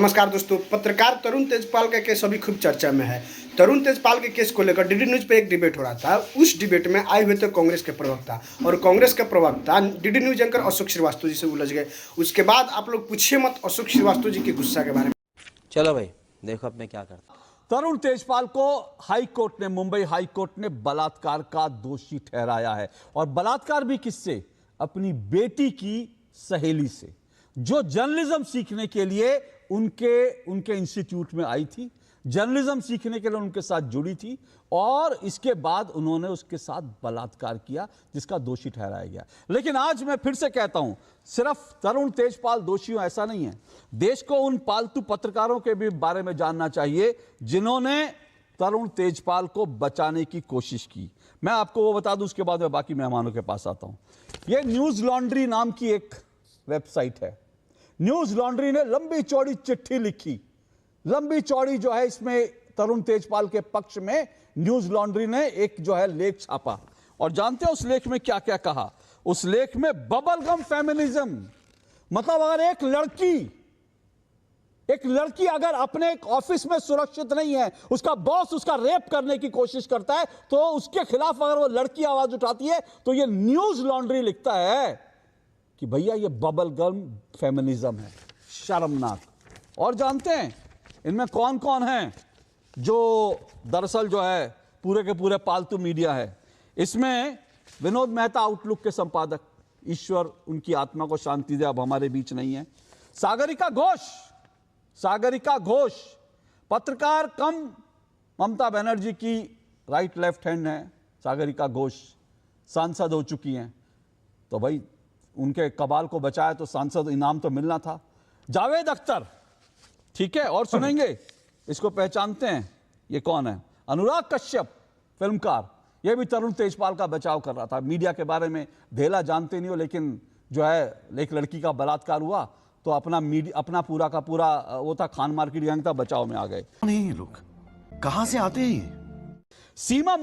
नमस्कार दोस्तों। पत्रकार तरुण तेजपाल का केस अभी खूब चर्चा में है। तरुण तेजपाल के केस को लेकर डीडी न्यूज पे एक डिबेट हो रहा था। उस डिबेट में आए हुए थे कांग्रेस के प्रवक्ता, और कांग्रेस के प्रवक्ता DD news anchor Ashok Srivastava ji से उलझ गए। उसके बाद आप लोग पूछिए मत अशोक श्रीवास्तव जी के गुस्सा के बारे में। चलो भाई देखो अब मैं क्या करता। तरुण तेजपाल को हाई कोर्ट ने, मुंबई हाई कोर्ट ने बलात्कार का दोषी ठहराया है। और बलात्कार भी किससे? अपनी बेटी की सहेली से, जो जर्नलिज्म सीखने के लिए उनके इंस्टीट्यूट में आई थी, जर्नलिज्म सीखने के लिए उनके साथ जुड़ी थी, और इसके बाद उन्होंने उसके साथ बलात्कार किया, जिसका दोषी ठहराया गया। लेकिन आज मैं फिर से कहता हूं, सिर्फ तरुण तेजपाल दोषी हो ऐसा नहीं है। देश को उन पालतू पत्रकारों के भी बारे में जानना चाहिए जिन्होंने तरुण तेजपाल को बचाने की कोशिश की। मैं आपको वो बता दूं, उसके बाद मैं बाकी मेहमानों के पास आता हूं। यह न्यूज लॉन्ड्री नाम की एक वेबसाइट है। न्यूज लॉन्ड्री ने लंबी चौड़ी चिट्ठी लिखी, लंबी चौड़ी जो है, इसमें तरुण तेजपाल के पक्ष में न्यूज लॉन्ड्री ने एक जो है लेख छापा। और जानते हैं उस लेख में क्या क्या कहा? उस लेख में बबल गम फेमिनिज्म, मतलब अगर एक लड़की अगर अपने एक ऑफिस में सुरक्षित नहीं है, उसका बॉस उसका रेप करने की कोशिश करता है, तो उसके खिलाफ अगर वो लड़की आवाज उठाती है, तो ये न्यूज लॉन्ड्री लिखता है कि भैया ये बबल गम फेमिनिज्म है, शर्मनाक। और जानते हैं इनमें कौन कौन है जो दरअसल जो है पूरे के पूरे पालतू मीडिया है? इसमें विनोद मेहता आउटलुक के संपादक, ईश्वर उनकी आत्मा को शांति दे, अब हमारे बीच नहीं है। सागरिका घोष पत्रकार कम ममता बनर्जी की राइट लेफ्ट हैंड है। सागरिका घोष सांसद हो चुकी हैं, तो भाई उनके कबाल को बचाया तो सांसद इनाम तो मिलना था। जावेद अख्तर, ठीक है, और सुनेंगे इसको पहचानते हैं, ये कौन है? अनुराग कश्यप फिल्मकार, ये भी तरुण तेजपाल का बचाव कर रहा था। मीडिया के बारे में ढेला जानते नहीं हो, लेकिन जो है एक लड़की का बलात्कार हुआ तो अपना पूरा का पूरा वो था, खान मार्केट गैंग था, बचाव में आ गए। नहीं, लोग कहां से आते हैं? सीमा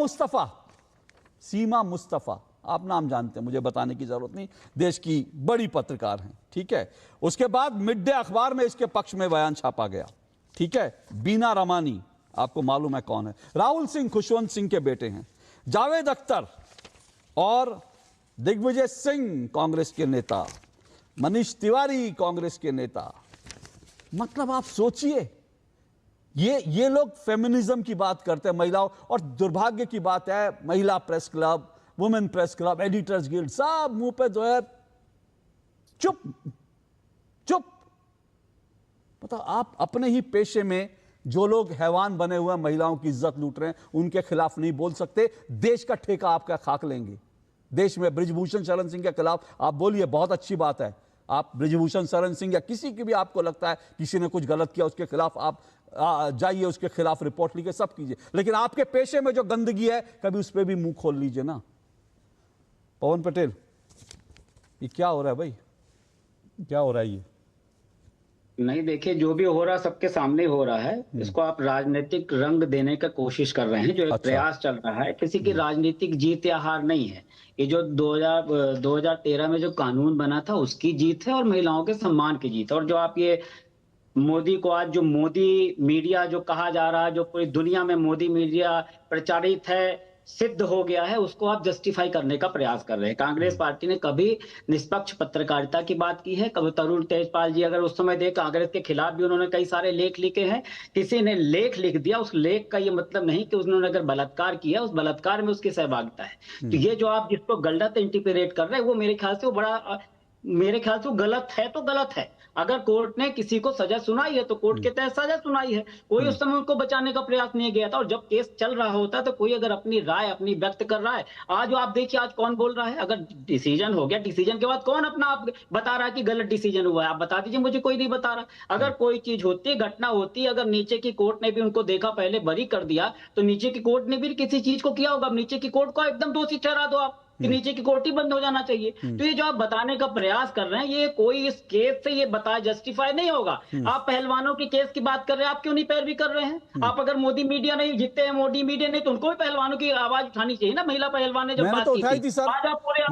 मुस्तफा, आप नाम जानते हैं, मुझे बताने की जरूरत नहीं, देश की बड़ी पत्रकार हैं, ठीक है। उसके बाद मिड डे अखबार में इसके पक्ष में बयान छापा गया, ठीक है। बीना रमानी, आपको मालूम है कौन है, राहुल सिंह खुशवंत सिंह के बेटे हैं। जावेद अख्तर और दिग्विजय सिंह कांग्रेस के नेता, मनीष तिवारी कांग्रेस के नेता। मतलब आप सोचिए, ये लोग फेमिनिज्म की बात करते हैं, महिलाओं, और दुर्भाग्य की बात है महिला press club, women press club, editors guild, सब मुंह पे जो है चुप। मतलब आप अपने ही पेशे में जो लोग हैवान बने हुए महिलाओं की इज्जत लूट रहे हैं, उनके खिलाफ नहीं बोल सकते। देश का ठेका आपका खाक लेंगे। देश में ब्रिजभूषण शरण सिंह के खिलाफ आप बोलिए, बहुत अच्छी बात है। आप ब्रिजभूषण शरण सिंह या किसी की भी आपको लगता है किसी ने कुछ गलत किया, उसके खिलाफ आप जाइए, उसके खिलाफ रिपोर्ट लिखिए, सब कीजिए। लेकिन आपके पेशे में जो गंदगी है, कभी उस पर भी मुंह खोल लीजिए ना। पवन पटेल, ये क्या हो रहा है भाई? क्या हो रहा है ये? नहीं, देखिए, जो भी हो रहा सबके सामने हो रहा है। इसको आप राजनीतिक रंग देने का कोशिश कर रहे हैं। जो एक प्रयास चल रहा है, किसी की राजनीतिक जीत या हार नहीं है। ये जो 2013 में जो कानून बना था, उसकी जीत है, और महिलाओं के सम्मान की जीत है। और जो आप ये मोदी को आज जो मोदी मीडिया जो कहा जा रहा है, जो पूरी दुनिया में मोदी मीडिया प्रचारित है, सिद्ध हो गया है, उसको आप जस्टिफाई करने का प्रयास कर रहे हैं। कांग्रेस पार्टी ने कभी निष्पक्ष पत्रकारिता की बात की है? कभी तरुण तेजपाल जी, अगर उस समय देख, कांग्रेस के खिलाफ भी उन्होंने कई सारे लेख लिखे हैं। किसी ने लेख लिख दिया, उस लेख का ये मतलब नहीं कि उन्होंने अगर बलात्कार किया, उस बलात्कार में उसकी सहभागिता है। तो ये जो आप जिसको गलत इंटरप्रेट कर रहे हैं, वो मेरे ख्याल से वो गलत है, तो गलत है। अगर कोर्ट ने किसी को सजा सुनाई है, तो कोर्ट के तहत सजा सुनाई है। कोई उस समय उनको बचाने का प्रयास नहीं किया था। और जब केस चल रहा होता है, तो कोई अगर अपनी राय अपनी व्यक्त कर रहा है, आज आप देखिए, आज कौन बोल रहा है? अगर डिसीजन हो गया, डिसीजन के बाद कौन अपना आप बता रहा है कि गलत डिसीजन हुआ है? आप बता दीजिए मुझे, कोई नहीं बता रहा। अगर कोई चीज होती, घटना होती, अगर नीचे की कोर्ट ने भी उनको देखा, पहले बरी कर दिया, तो नीचे की कोर्ट ने भी किसी चीज को किया होगा। अब नीचे की कोर्ट को एकदम दोषी ठहरा दो आप कि नीचे की कोर्ट ही बंद हो जाना चाहिए। तो ये जो आप बताने का प्रयास कर रहे हैं, ये कोई इस केस से ये बता जस्टिफाई नहीं होगा। आप पहलवानों की केस की बात कर रहे हैं, आप क्यों नहीं पैरवी कर रहे हैं? आप अगर मोदी मीडिया नहीं जीतते हैं, मोदी मीडिया नहीं, तो उनको भी पहलवानों की आवाज उठानी चाहिए ना। महिला पहलवान ने जब बात की थी, आज आप पूरे, आप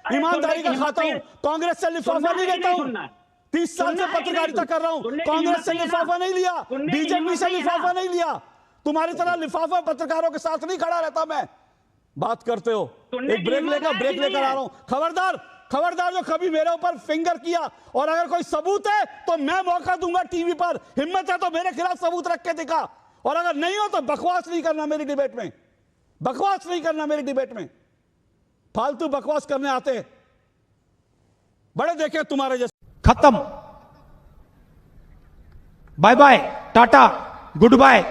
ईमानदारी का खाता हूं, कांग्रेस से लिफाफा नहीं देता हूं। 30 साल से पत्रकारिता कर रहा हूं, कांग्रेस से लिफाफा नहीं लिया, बीजेपी से लिफाफा नहीं लिया, तुम्हारी तरह लिफाफा पत्रकारों के साथ नहीं खड़ा रहता मैं। बात करते हो, एक ब्रेक लेकर आ रहा हूं। खबरदार जो कभी मेरे ऊपर फिंगर किया, और अगर कोई सबूत है तो मैं मौका दूंगा टीवी पर, हिम्मत है तो मेरे खिलाफ सबूत रख के दिखा, और अगर नहीं हो तो बकवास नहीं करना मेरी डिबेट में, बकवास नहीं करना मेरी डिबेट में। फालतू बकवास करने आते हैं, बड़े देखे तुम्हारे जैसे। खत्म, bye bye, tata, good bye.